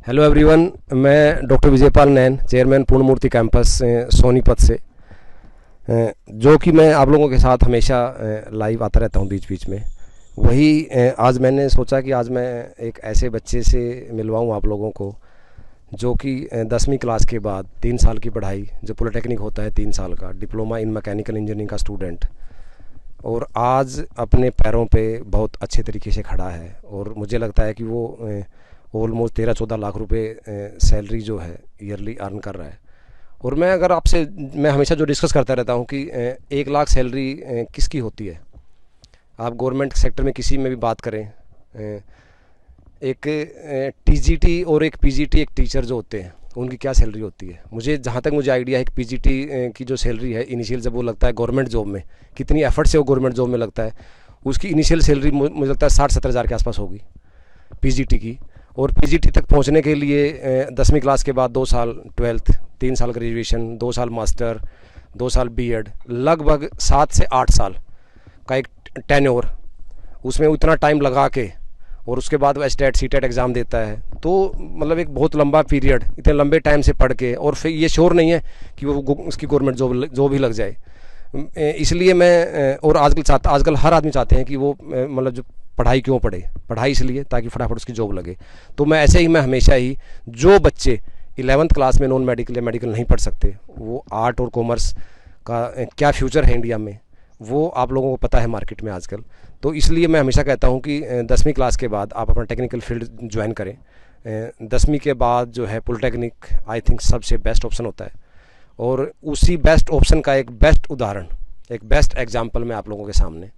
Hello everyone, मैं doctor Vijaypal नैन, chairman पूर्णमूर्ति campus Sonipat से। जो कि मैं आप लोगों के साथ हमेशा लाइव आता रहता हूं बीच बीच में। वही आज मैंने सोचा कि आज मैं एक ऐसे बच्चे से मिलवाऊं आप लोगों को जो कि 10वीं क्लास के बाद 3 साल की पढ़ाई, जो पॉलिटेक्निक होता है 3 साल का डिप्लोमा इन मैकेनिकल इंजीनियरिंग का स्टूडेंट, और आज अपने पैरों पे बहुत अच्छे तरीके से खड़ा है। और मुझे लगता है कि वो ऑलमोस्ट 13-14 लाख रुपए सैलरी जो है ईयरली अर्न कर रहा है। और मैं हमेशा जो डिस्कस करता रहता हूँ कि 1 लाख सैलरी किसकी होती है। आप गवर्नमेंट सेक्टर में किसी में भी बात करें, एक टीजीटी और एक पीजीटी, एक टीचर जो होते हैं, उनकी क्या सैलरी होती है। जहाँ तक मुझे आइडिया है, एक पीजीटी की जो सैलरी है इनिशियल, जब वो लगता है गवर्नमेंट जॉब में, कितनी एफर्ट से वो गवर्नमेंट जॉब में लगता है, उसकी इनिशियल सैलरी मुझे लगता है 60-70 हज़ार के आसपास होगी पीजीटी की। और पीजीटी तक पहुंचने के लिए 10वीं क्लास के बाद 2 साल 12th, 3 साल ग्रेजुएशन, 2 साल मास्टर, 2 साल बीएड, लगभग 7 से 8 साल का एक टेन्योर, उसमें उतना टाइम लगा के, और उसके बाद वो स्टेट सीटेट एग्ज़ाम देता है। तो मतलब एक बहुत लंबा पीरियड, इतने लंबे टाइम से पढ़ के, और फिर ये श्योर नहीं है कि वो उसकी गवर्नमेंट जॉब ही लग जाए। इसलिए मैं, और आजकल हर आदमी चाहते हैं कि वो मतलब जो पढ़ाई क्यों पढ़े, पढ़ाई इसलिए ताकि फटाफट उसकी जॉब लगे। तो मैं हमेशा ही जो बच्चे 11th क्लास में नॉन मेडिकल या मेडिकल नहीं पढ़ सकते, वो आर्ट और कॉमर्स का क्या फ्यूचर है इंडिया में, वो आप लोगों को पता है मार्केट में आजकल। तो इसलिए मैं हमेशा कहता हूँ कि 10वीं क्लास के बाद आप अपना टेक्निकल फील्ड ज्वाइन करें। 10वीं के बाद जो है पॉलिटेक्निक आई थिंक सबसे बेस्ट ऑप्शन होता है। और उसी बेस्ट ऑप्शन का एक बेस्ट उदाहरण, एक बेस्ट एग्जाम्पल मैं आप लोगों के सामने,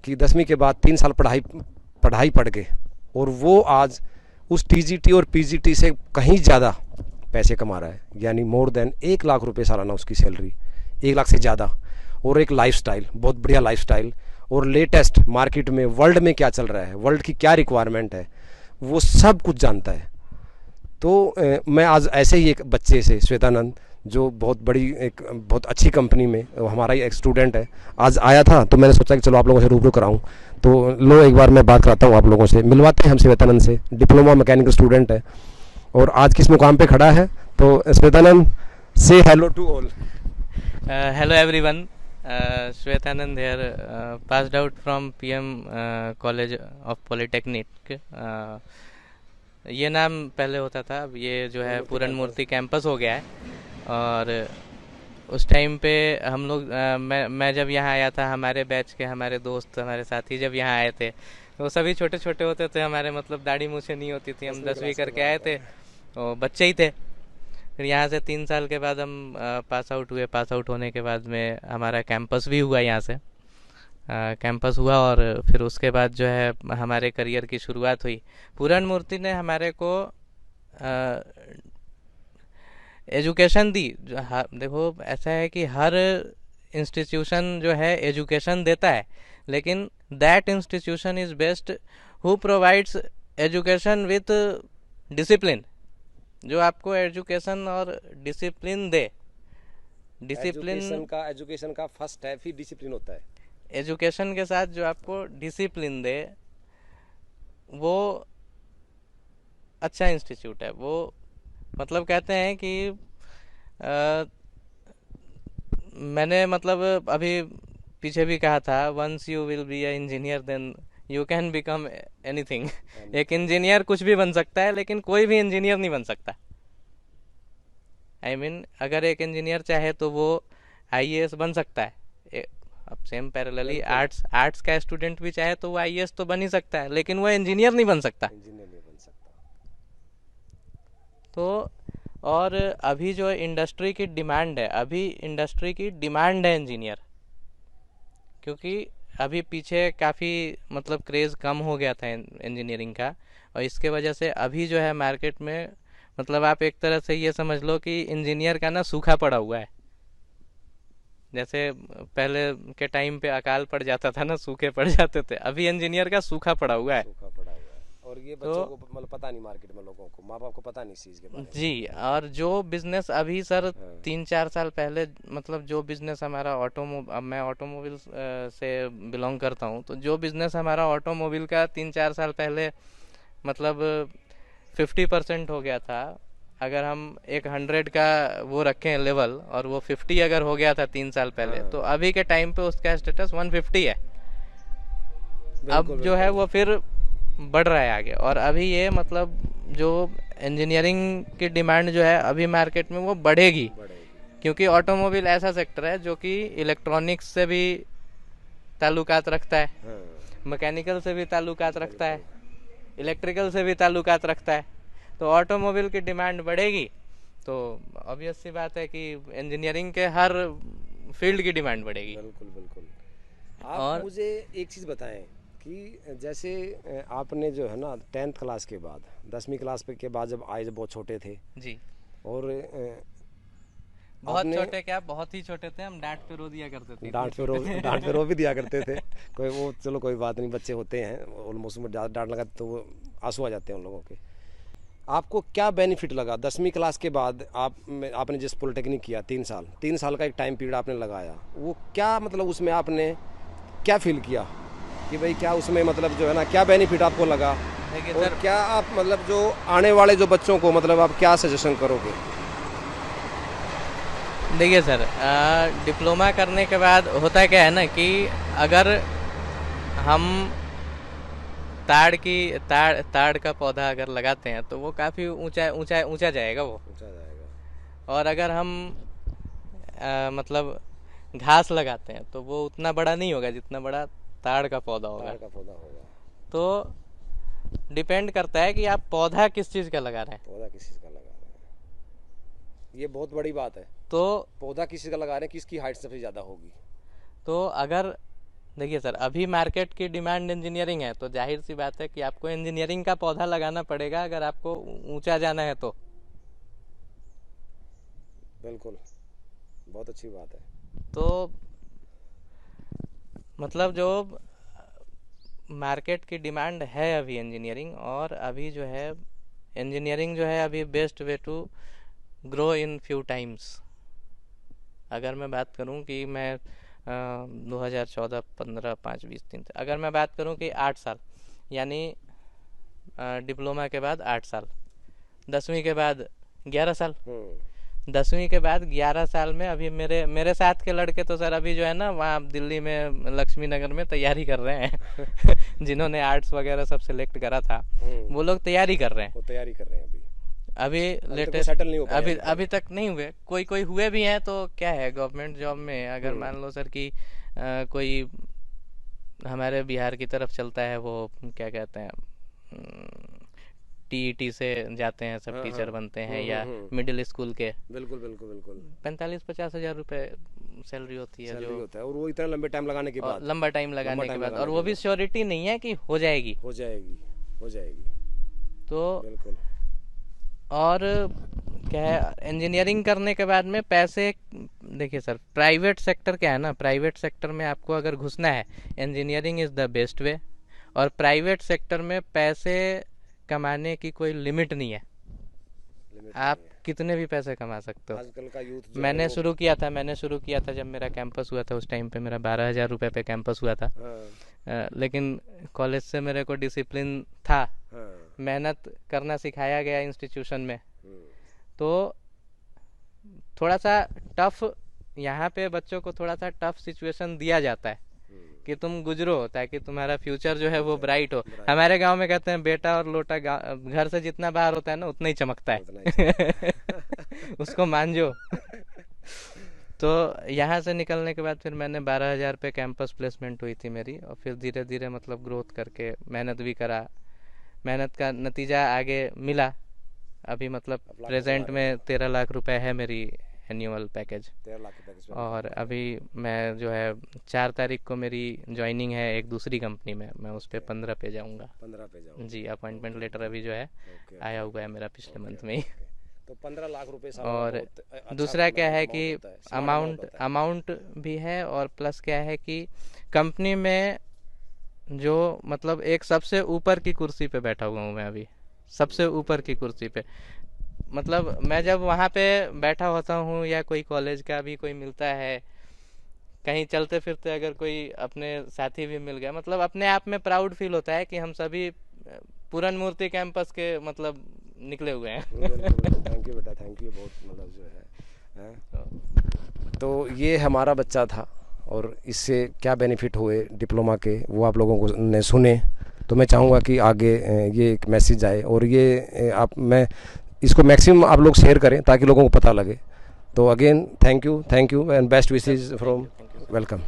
कि 10वीं के बाद 3 साल पढ़ाई पढ़ के, और वो आज उस टीजीटी और पीजीटी से कहीं ज़्यादा पैसे कमा रहा है, यानी मोर देन 1 लाख रुपए सालाना उसकी सैलरी, 1 लाख से ज़्यादा। और एक लाइफस्टाइल, बहुत बढ़िया लाइफस्टाइल, और लेटेस्ट मार्केट में वर्ल्ड में क्या चल रहा है, वर्ल्ड की क्या रिक्वायरमेंट है, वो सब कुछ जानता है। तो मैं आज ऐसे ही एक बच्चे से, श्वेतानंद, जो एक बहुत अच्छी कंपनी में हमारा ही एक स्टूडेंट है, आज आया था, तो मैंने सोचा कि चलो आप लोगों से रूबरू कराऊं। तो लो, एक बार मैं बात कराता हूं आप लोगों से, मिलवाते हैं हम श्वेतानंद से। डिप्लोमा मैकेनिकल स्टूडेंट है और आज किस मुकाम पे खड़ा है। तो श्वेतानंद, से hello to all. Hello everyone, Shwetanand here, passed out from PM College of Polytechnic. ये नाम पहले होता था, अब ये जो है पूरन मूर्ति कैंपस हो गया है। और उस टाइम पे हम लोग, मैं जब यहाँ आया था, हमारे बैच के हमारे दोस्त, हमारे साथी जब यहाँ आए थे, वो सभी छोटे छोटे होते थे हमारे, मतलब दाढ़ी मूछें नहीं होती थी। हम 10वीं करके आए थे, वो बच्चे ही थे। फिर यहाँ से 3 साल के बाद हम पास आउट हुए। पास आउट होने के बाद में हमारा कैंपस भी हुआ, यहाँ से कैंपस हुआ। और फिर उसके बाद जो है हमारे करियर की शुरुआत हुई। पूरन मूर्ति ने हमारे को एजुकेशन दी। देखो, ऐसा है कि हर इंस्टीट्यूशन जो है एजुकेशन देता है, लेकिन that institution is best who provides education with discipline, जो आपको एजुकेशन और डिसिप्लिन दे। एजुकेशन का फर्स्ट है, फिर डिसिप्लिन होता है। एजुकेशन के साथ जो आपको डिसिप्लिन दे, वो अच्छा इंस्टीट्यूट है। वो मतलब कहते हैं कि मैंने मतलब अभी पीछे भी कहा था, once you will be a engineer then you can become anything. एक इंजीनियर कुछ भी बन सकता है, लेकिन कोई भी इंजीनियर नहीं बन सकता। I mean, अगर एक इंजीनियर चाहे तो वो आईएएस बन सकता है। अब सेम पैरेलली आर्ट्स का स्टूडेंट भी चाहे तो वो आईएएस तो बन ही सकता है, लेकिन वो इंजीनियर नहीं बन सकता। तो और अभी जो इंडस्ट्री की डिमांड है, इंजीनियर, क्योंकि अभी पीछे काफ़ी मतलब क्रेज़ कम हो गया था इंजीनियरिंग का, और इसके वजह से अभी जो है मार्केट में, मतलब आप एक तरह से ये समझ लो कि इंजीनियर का ना सूखा पड़ा हुआ है। जैसे पहले के टाइम पे अकाल पड़ जाता था ना, सूखे पड़ जाते थे, अभी इंजीनियर का सूखा पड़ा हुआ है। और ये बच्चों को मतलब पता नहीं, मार्केट में लोगों को, माँ बाप को पता नहीं इस चीज़ के बारे में। जी, और जो बिजनेस अभी सर 3-4 साल पहले, मतलब जो बिजनेस हमारा अब मैं ऑटोमोबाइल से बिलोंग करता हूँ, तो जो बिजनेस हमारा ऑटोमोबाइल का 3-4 साल पहले मतलब 50% हो गया था, अगर हम एक 100 का वो रखें लेवल और वो 50 अगर हो गया था 3 साल पहले, तो अभी के टाइम पे उसका स्टेटस 150 है। अब जो है वो फिर बढ़ रहा है आगे। और अभी ये मतलब जो इंजीनियरिंग की डिमांड जो है अभी मार्केट में वो बढ़ेगी, क्योंकि ऑटोमोबाइल ऐसा सेक्टर है जो कि इलेक्ट्रॉनिक्स से भी ताल्लुकात रखता है, मैकेनिकल से भी ताल्लुकात रखता है, इलेक्ट्रिकल से भी ताल्लुकात रखता है। तो ऑटोमोबाइल की डिमांड बढ़ेगी तो ऑब्वियस सी बात है कि इंजीनियरिंग के हर फील्ड की डिमांड बढ़ेगी। बिल्कुल बिल्कुल। आप और मुझे एक चीज़ बताएं कि जैसे आपने जो है ना 10th क्लास के बाद 10वीं क्लास के बाद जब आए, जब बहुत छोटे थे जी, और बहुत छोटे क्या, बहुत ही छोटे थे हम, डांट पे रो दिया करते थे। डांट पे रो भी दिया करते थे। कोई वो चलो कोई बात नहीं, बच्चे होते हैं ऑलमोस्ट में डांट लगाते तो वो आंसू आ जाते हैं उन लोगों के। आपको क्या बेनिफिट लगा 10वीं क्लास के बाद? आपने जिस पॉलिटेक्निक किया 3 साल का एक टाइम पीरियड आपने लगाया, वो क्या मतलब उसमें आपने क्या फील किया कि भाई क्या उसमें मतलब जो है ना क्या बेनिफिट आपको लगा? और क्या आप मतलब जो आने वाले जो बच्चों को मतलब आप क्या सजेशन करोगे? देखिए सर, डिप्लोमा करने के बाद होता क्या है ना कि अगर हम ताड़ का पौधा अगर लगाते हैं तो वो काफ़ी ऊंचा ऊंचा ऊंचा जाएगा वो। ऊंचा जाएगा। और अगर हम मतलब घास लगाते हैं तो वो उतना बड़ा नहीं होगा जितना बड़ा ताड़ का पौधा होगा। ताड़ का पौधा होगा। तो डिपेंड करता है कि आप पौधा किस चीज़ का लगा रहे हैं। पौधा किस चीज़ का लगा रहे हैं, ये बहुत बड़ी बात है। तो पौधा किस चीज़ का लगा रहे हैं, किसकी हाइट सबसे ज़्यादा होगी। तो अगर देखिए सर, अभी मार्केट की डिमांड इंजीनियरिंग है, तो जाहिर सी बात है कि आपको इंजीनियरिंग का पौधा लगाना पड़ेगा अगर आपको ऊंचा जाना है तो। बिल्कुल, बहुत अच्छी बात है। तो मतलब जो मार्केट की डिमांड है अभी इंजीनियरिंग, और अभी जो है इंजीनियरिंग जो है अभी best way to grow in few times. अगर मैं बात करूं कि मैं 2014, 15, 5, 20, 3, अगर मैं बात करूं कि 8 साल, यानी डिप्लोमा के बाद 8 साल, 10वीं के बाद 11 साल, 10वीं के बाद 11 साल में अभी मेरे साथ के लड़के तो सर अभी जो है ना वहाँ दिल्ली में लक्ष्मी नगर में तैयारी कर रहे हैं जिन्होंने आर्ट्स वगैरह सब सिलेक्ट करा था वो लोग तैयारी कर रहे हैं। वो तैयारी कर रहे हैं अभी लेटेस्ट सेटल नहीं हो पाया। अभी तक नहीं हुए, कोई हुए भी हैं तो क्या है, गवर्नमेंट जॉब में अगर मान लो सर कि कोई हमारे बिहार की तरफ चलता है वो क्या कहते हैं टीईटी से जाते हैं सब, टीचर बनते हैं, या मिडिल स्कूल के। बिल्कुल बिल्कुल बिल्कुल 45-50 हज़ार रुपए सैलरी होती है जो होता है, और वो इतना लंबे टाइम लगाने के बाद, लंबा टाइम लगाने के बाद, और वो भी श्योरिटी नहीं है कि हो जाएगी। तो बिल्कुल। और क्या है, इंजीनियरिंग करने के बाद में पैसे, देखिए सर प्राइवेट सेक्टर क्या है ना, प्राइवेट सेक्टर में आपको अगर घुसना है engineering is the best way. और प्राइवेट सेक्टर में पैसे कमाने की कोई लिमिट नहीं है, आप कितने भी पैसे कमा सकते हो। आजकल का यूथ मैंने शुरू किया था जब मेरा कैंपस हुआ था, उस टाइम पे मेरा 12,000 रुपये पे कैंपस हुआ था। लेकिन कॉलेज से मेरे को डिसिप्लिन था, मेहनत करना सिखाया गया इंस्टीट्यूशन में। तो थोड़ा सा टफ यहाँ पे बच्चों को थोड़ा सा टफ सिचुएशन दिया जाता है कि तुम गुजरो ताकि तुम्हारा फ्यूचर जो है वो ब्राइट हो। हमारे गांव में कहते हैं बेटा और लोटा घर से जितना बाहर होता है ना उतना ही चमकता है उसको मान जो। तो यहाँ से निकलने के बाद फिर मैंने 12,000 पे कैंपस प्लेसमेंट हुई थी मेरी, और फिर धीरे धीरे मतलब ग्रोथ करके मेहनत भी करा, मेहनत का नतीजा आगे मिला। अभी मतलब प्रेजेंट में 13 लाख रुपए है मेरी एनुअल पैकेज। 13 लाख के पैकेज। और अभी मैं जो है 4 तारीख को मेरी ज्वाइनिंग है एक दूसरी कंपनी में, मैं उस पर 15 पे जाऊँगा। 15 पे जाऊँगा जी, अपॉइंटमेंट लेटर अभी जो है आया हुआ है मेरा पिछले मंथ में ही। तो 15 लाख रुपए साल। और दूसरा क्या है कि अमाउंट भी है, और प्लस क्या है कि कंपनी में जो मतलब एक सबसे ऊपर की कुर्सी पे बैठा हुआ हूँ मैं अभी, सबसे ऊपर की कुर्सी पे। मतलब मैं जब वहाँ पे बैठा होता हूँ या कोई कॉलेज का भी कोई मिलता है, कहीं चलते फिरते अगर कोई अपने साथी भी मिल गया, मतलब अपने आप में प्राउड फील होता है कि हम सभी पूरन मूर्ति कैंपस के मतलब निकले हुए हैं। थैंक यू बेटा, थैंक यू बहुत, मतलब जो है। तो ये हमारा बच्चा था और इससे क्या बेनिफिट हुए डिप्लोमा के वो आप लोगों को ने सुने। तो मैं चाहूँगा कि आगे ये एक मैसेज जाए और ये आप मैं इसको मैक्सिमम आप लोग शेयर करें ताकि लोगों को पता लगे। तो again thank you and best wishes from, welcome.